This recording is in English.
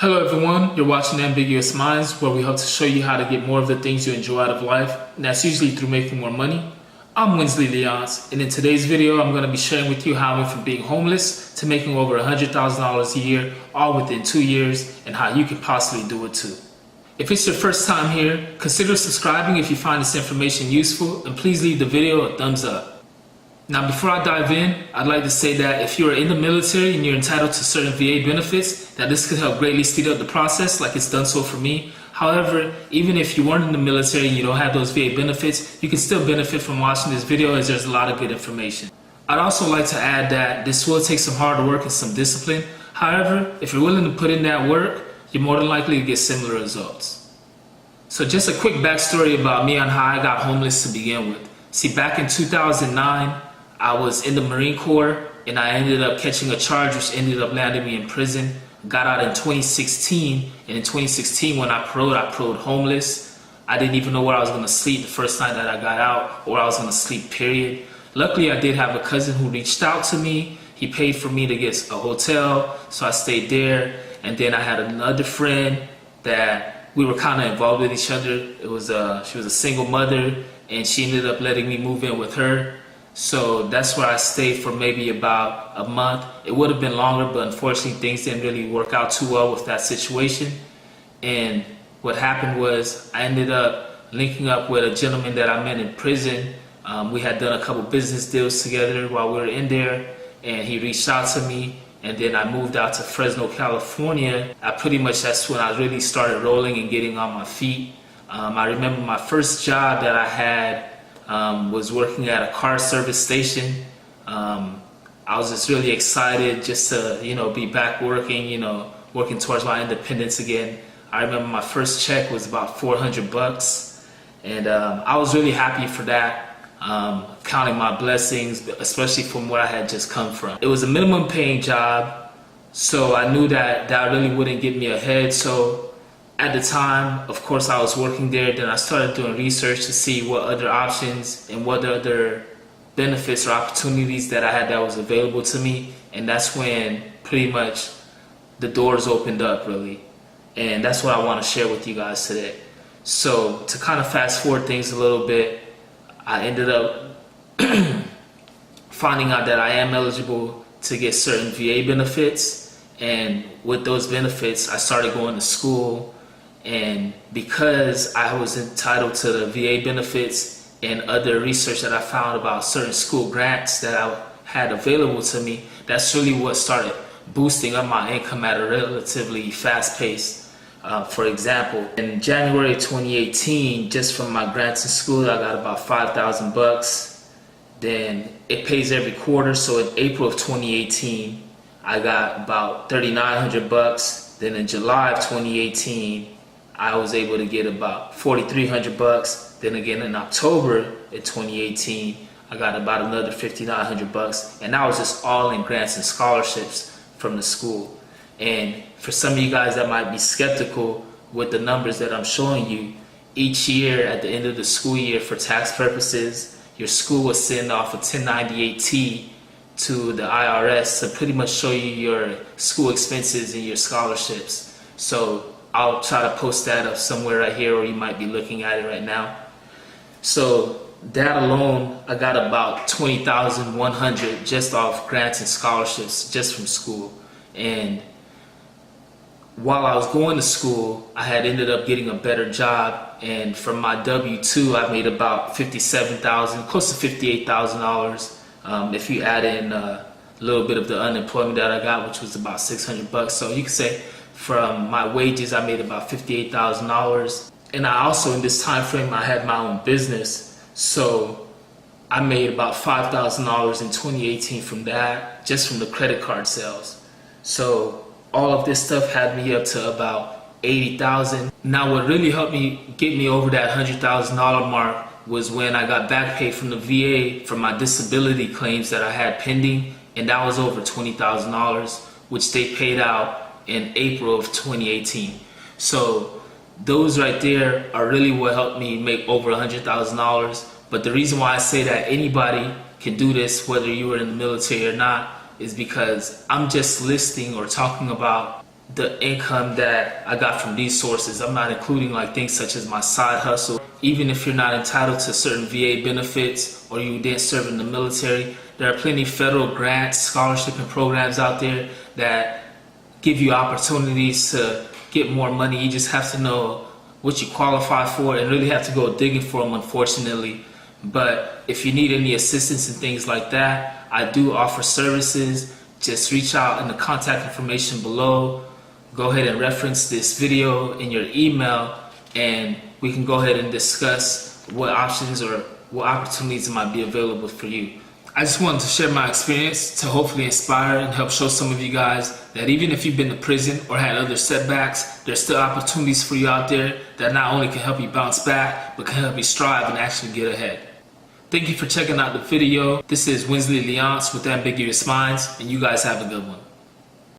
Hello everyone, you're watching Ambiguous Minds, where we hope to show you how to get more of the things you enjoy out of life, and that's usually through making more money. I'm Winsley Leons, and in today's video I'm going to be sharing with you how I went from being homeless to making over $100,000 a year, all within 2 years, and how you can possibly do it too. If it's your first time here, consider subscribing if you find this information useful, and please leave the video a thumbs up. Now, before I dive in, I'd like to say that if you are in the military and you're entitled to certain VA benefits, that this could help greatly speed up the process like it's done so for me. However, even if you weren't in the military and you don't have those VA benefits, you can still benefit from watching this video as there's a lot of good information. I'd also like to add that this will take some hard work and some discipline. However, if you're willing to put in that work, you're more than likely to get similar results. So just a quick backstory about me on how I got homeless to begin with. See, back in 2009, I was in the Marine Corps and I ended up catching a charge which ended up landing me in prison. Got out in 2016, and in 2016 when I paroled homeless. I didn't even know where I was going to sleep the first night that I got out, or where I was going to sleep, period. Luckily, I did have a cousin who reached out to me. He paid for me to get a hotel, so I stayed there. And then I had another friend that we were kind of involved with each other. She was a single mother, and she ended up letting me move in with her. So that's where I stayed for maybe about a month. It would have been longer, but unfortunately things didn't really work out too well with that situation. And what happened was I ended up linking up with a gentleman that I met in prison. We had done a couple business deals together while we were in there, and he reached out to me, and then I moved out to Fresno, California. That's when I really started rolling and getting on my feet. I remember my first job that I had was working at a car service station. I was just really excited just to, be back working, working towards my independence again. I remember my first check was about $400, and I was really happy for that, counting my blessings, especially from where I had just come from. It was a minimum paying job, so I knew that really wouldn't get me ahead. So at the time, of course, I was working there. Then I started doing research to see what other options and what other benefits or opportunities that I had that was available to me. And that's when pretty much the doors opened up, really. And that's what I want to share with you guys today. So to kind of fast forward things a little bit, I ended up finding out that I am eligible to get certain VA benefits. And with those benefits, I started going to school. And because I was entitled to the VA benefits and other research that I found about certain school grants that I had available to me, that's really what started boosting up my income at a relatively fast pace. For example, in January 2018, just from my grants in school, I got about $5,000. Then it pays every quarter, so in April of 2018, I got about $3,900. Then in July of 2018, I was able to get about $4,300. Then again in October in 2018, I got about another $5,900, and that was just all in grants and scholarships from the school. And for some of you guys that might be skeptical with the numbers that I'm showing you, each year at the end of the school year, for tax purposes, your school will send off a 1098-T to the IRS to pretty much show you your school expenses and your scholarships. So I'll try to post that up somewhere right here, or you might be looking at it right now. So that alone, I got about $20,100 just off grants and scholarships just from school. And while I was going to school, I had ended up getting a better job, and from my W-2, I made about $57,000, close to $58,000. If you add in a little bit of the unemployment that I got, which was about $600. So you could say from my wages, I made about $58,000. And I also, in this time frame, I had my own business. So I made about $5,000 in 2018 from that, just from the credit card sales. So all of this stuff had me up to about $80,000. Now what really helped me get me over that $100,000 mark was when I got back pay from the VA for my disability claims that I had pending, and that was over $20,000, which they paid out in April of 2018. So those right there are really what helped me make over $100,000. But the reason why I say that anybody can do this, whether you were in the military or not, is because I'm just listing or talking about the income that I got from these sources. I'm not including like things such as my side hustle. Even if you're not entitled to certain VA benefits or you didn't serve in the military, there are plenty of federal grants, scholarship and programs out there that give you opportunities to get more money. You just have to know what you qualify for and really have to go digging for them, unfortunately. But if you need any assistance and things like that, I do offer services. Just reach out in the contact information below. Go ahead and reference this video in your email, and we can go ahead and discuss what options or what opportunities might be available for you. I just wanted to share my experience to hopefully inspire and help show some of you guys that even if you've been to prison or had other setbacks, there's still opportunities for you out there that not only can help you bounce back, but can help you strive and actually get ahead. Thank you for checking out the video. This is Winsley Leonce with Ambiguous Minds, and you guys have a good one.